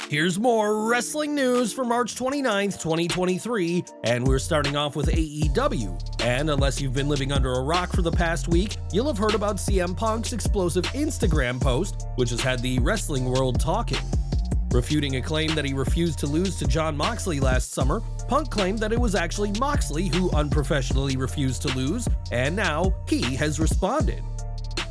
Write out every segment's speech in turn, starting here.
Here's more wrestling news for March 29th, 2023, and we're starting off with AEW. And unless you've been living under a rock for the past week, you'll have heard about CM Punk's explosive Instagram post, which has had the wrestling world talking. Refuting a claim that he refused to lose to Jon Moxley last summer, Punk claimed that it was actually Moxley who unprofessionally refused to lose, and now he has responded.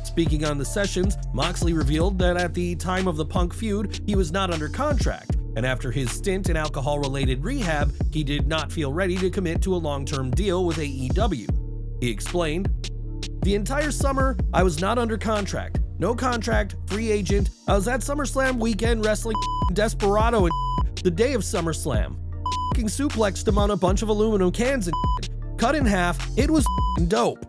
Speaking on the sessions, Moxley revealed that at the time of the Punk feud, he was not under contract, and after his stint in alcohol-related rehab, he did not feel ready to commit to a long-term deal with AEW. He explained, "The entire summer, I was not under contract. No contract, free agent. I was at SummerSlam weekend wrestling Desperado and the day of SummerSlam. Suplexed him on a bunch of aluminum cans and cut in half. It was dope.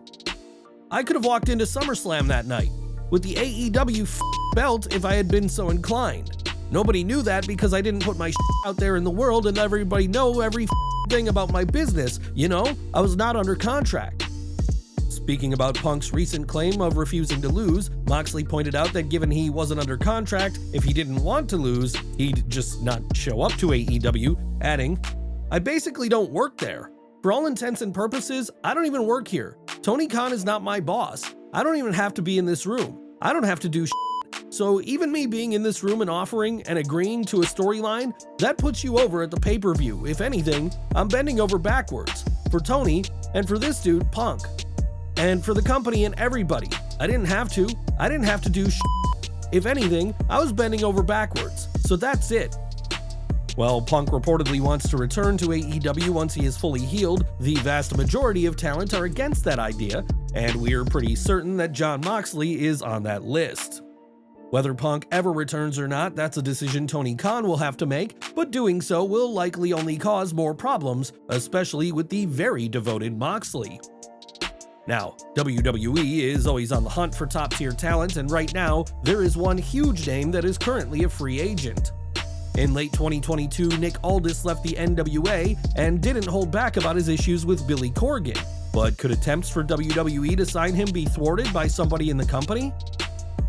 I could have walked into SummerSlam that night with the AEW belt if I had been so inclined. Nobody knew that because I didn't put my out there in the world and everybody know every thing about my business. You know, I was not under contract." Speaking about Punk's recent claim of refusing to lose, Moxley pointed out that given he wasn't under contract, if he didn't want to lose, he'd just not show up to AEW, adding, "I basically don't work there. For all intents and purposes, I don't even work here. Tony Khan is not my boss. I don't even have to be in this room. I don't have to do shit. So even me being in this room and offering and agreeing to a storyline, that puts you over at the pay-per-view. If anything, I'm bending over backwards. For Tony, and for this dude, Punk. And for the company and everybody. I didn't have to. I didn't have to do shit. If anything, I was bending over backwards. So that's it." While Punk reportedly wants to return to AEW once he is fully healed, the vast majority of talent are against that idea, and we're pretty certain that Jon Moxley is on that list. Whether Punk ever returns or not, that's a decision Tony Khan will have to make, but doing so will likely only cause more problems, especially with the very devoted Moxley. Now, WWE is always on the hunt for top-tier talent, and right now, there is one huge name that is currently a free agent. In late 2022, Nick Aldis left the NWA and didn't hold back about his issues with Billy Corgan, but could attempts for WWE to sign him be thwarted by somebody in the company?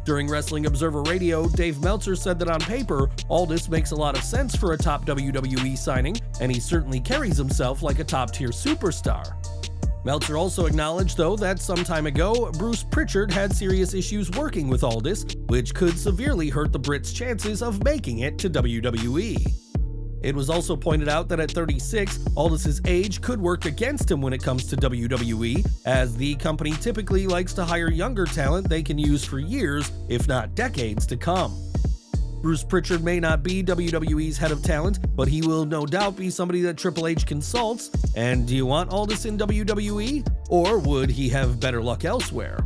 During Wrestling Observer Radio, Dave Meltzer said that on paper, Aldis makes a lot of sense for a top WWE signing, and he certainly carries himself like a top-tier superstar. Meltzer also acknowledged, though, that some time ago, Bruce Prichard had serious issues working with Aldis, which could severely hurt the Brit's chances of making it to WWE. It was also pointed out that at 36, Aldis' age could work against him when it comes to WWE, as the company typically likes to hire younger talent they can use for years, if not decades, to come. Bruce Prichard may not be WWE's head of talent, but he will no doubt be somebody that Triple H consults. And do you want Aldis in WWE? Or would he have better luck elsewhere?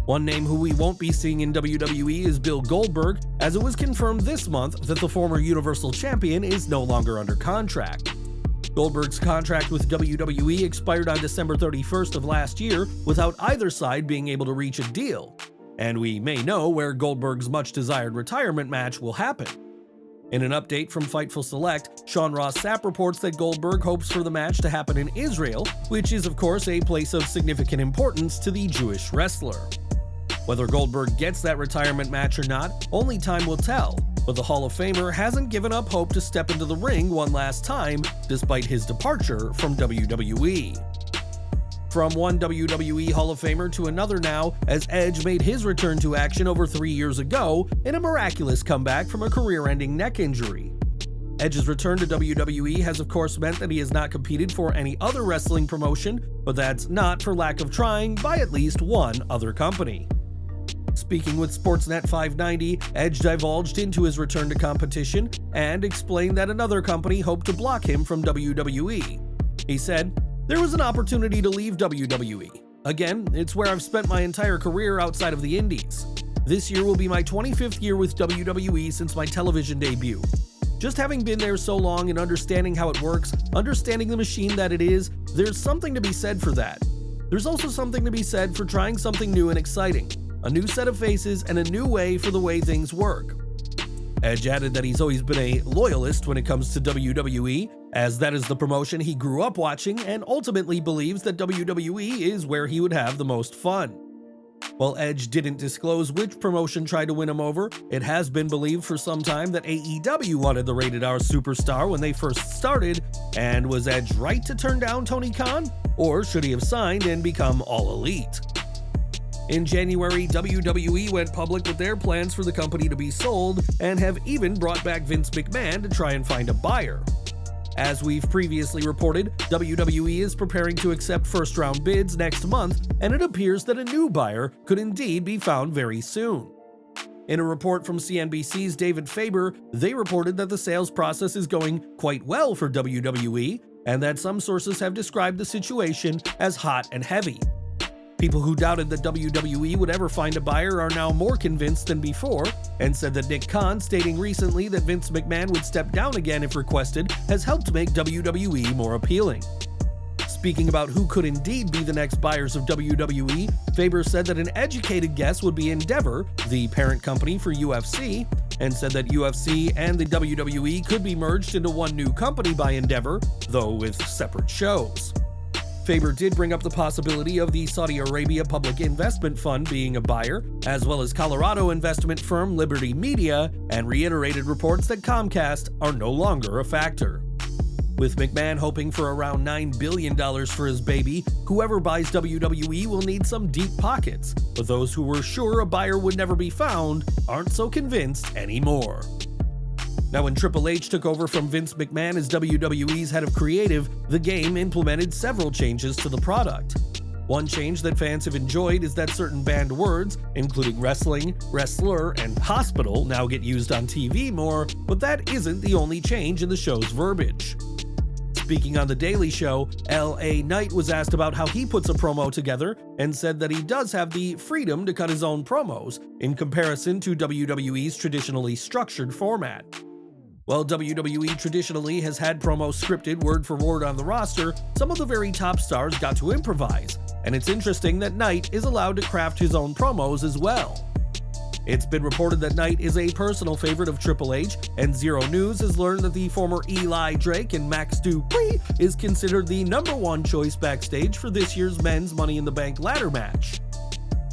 One name who we won't be seeing in WWE is Bill Goldberg, as it was confirmed this month that the former Universal Champion is no longer under contract. Goldberg's contract with WWE expired on December 31st of last year without either side being able to reach a deal. And we may know where Goldberg's much-desired retirement match will happen. In an update from Fightful Select, Sean Ross Sapp reports that Goldberg hopes for the match to happen in Israel, which is of course a place of significant importance to the Jewish wrestler. Whether Goldberg gets that retirement match or not, only time will tell, but the Hall of Famer hasn't given up hope to step into the ring one last time, despite his departure from WWE. From one WWE Hall of Famer to another now, as Edge made his return to action over 3 years ago in a miraculous comeback from a career-ending neck injury. Edge's return to WWE has of course meant that he has not competed for any other wrestling promotion, but that's not for lack of trying by at least one other company. Speaking with Sportsnet 590, Edge divulged into his return to competition and explained that another company hoped to block him from WWE. He said, "There was an opportunity to leave WWE. Again, it's where I've spent my entire career outside of the indies. This year will be my 25th year with WWE since my television debut. Just having been there so long and understanding how it works, understanding the machine that it is, there's something to be said for that. There's also something to be said for trying something new and exciting, a new set of faces and a new way for the way things work." Edge added that he's always been a loyalist when it comes to WWE, as that is the promotion he grew up watching and ultimately believes that WWE is where he would have the most fun. While Edge didn't disclose which promotion tried to win him over, it has been believed for some time that AEW wanted the Rated R superstar when they first started, and was Edge right to turn down Tony Khan? Or should he have signed and become All Elite? In January, WWE went public with their plans for the company to be sold, and have even brought back Vince McMahon to try and find a buyer. As we've previously reported, WWE is preparing to accept first-round bids next month, and it appears that a new buyer could indeed be found very soon. In a report from CNBC's David Faber, they reported that the sales process is going quite well for WWE, and that some sources have described the situation as hot and heavy. People who doubted that WWE would ever find a buyer are now more convinced than before, and said that Nick Khan stating recently that Vince McMahon would step down again if requested has helped make WWE more appealing. Speaking about who could indeed be the next buyers of WWE, Faber said that an educated guess would be Endeavor, the parent company for UFC, and said that UFC and the WWE could be merged into one new company by Endeavor, though with separate shows. Faber did bring up the possibility of the Saudi Arabia Public Investment Fund being a buyer, as well as Colorado investment firm Liberty Media, and reiterated reports that Comcast are no longer a factor. With McMahon hoping for around $9 billion for his baby, whoever buys WWE will need some deep pockets, but those who were sure a buyer would never be found aren't so convinced anymore. Now, when Triple H took over from Vince McMahon as WWE's head of creative, the game implemented several changes to the product. One change that fans have enjoyed is that certain banned words, including wrestling, wrestler, and hospital, now get used on TV more, but that isn't the only change in the show's verbiage. Speaking on The Daily Show, L.A. Knight was asked about how he puts a promo together and said that he does have the freedom to cut his own promos, in comparison to WWE's traditionally structured format. While WWE traditionally has had promos scripted word for word on the roster, some of the very top stars got to improvise, and it's interesting that Knight is allowed to craft his own promos as well. It's been reported that Knight is a personal favorite of Triple H, and Zero News has learned that the former Eli Drake and Max Dupree is considered the #1 choice backstage for this year's men's Money in the Bank ladder match.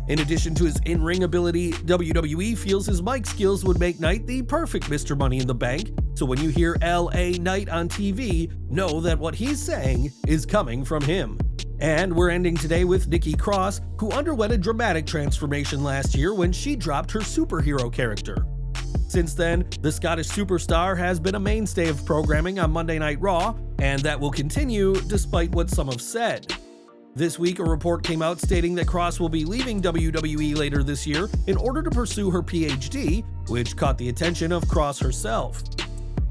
In addition to his in-ring ability, WWE feels his mic skills would make Knight the perfect Mr. Money in the Bank, so when you hear L.A. Knight on TV, know that what he's saying is coming from him. And we're ending today with Nikki Cross, who underwent a dramatic transformation last year when she dropped her superhero character. Since then, the Scottish superstar has been a mainstay of programming on Monday Night Raw, and that will continue despite what some have said. This week, a report came out stating that Cross will be leaving WWE later this year in order to pursue her PhD, which caught the attention of Cross herself.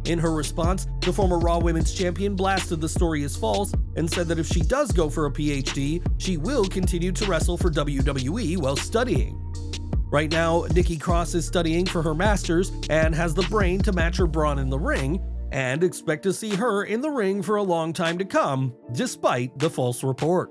In her response, the former Raw Women's Champion blasted the story as false and said that if she does go for a PhD, she will continue to wrestle for WWE while studying. Right now, Nikki Cross is studying for her master's and has the brain to match her brawn in the ring, and expect to see her in the ring for a long time to come, despite the false report.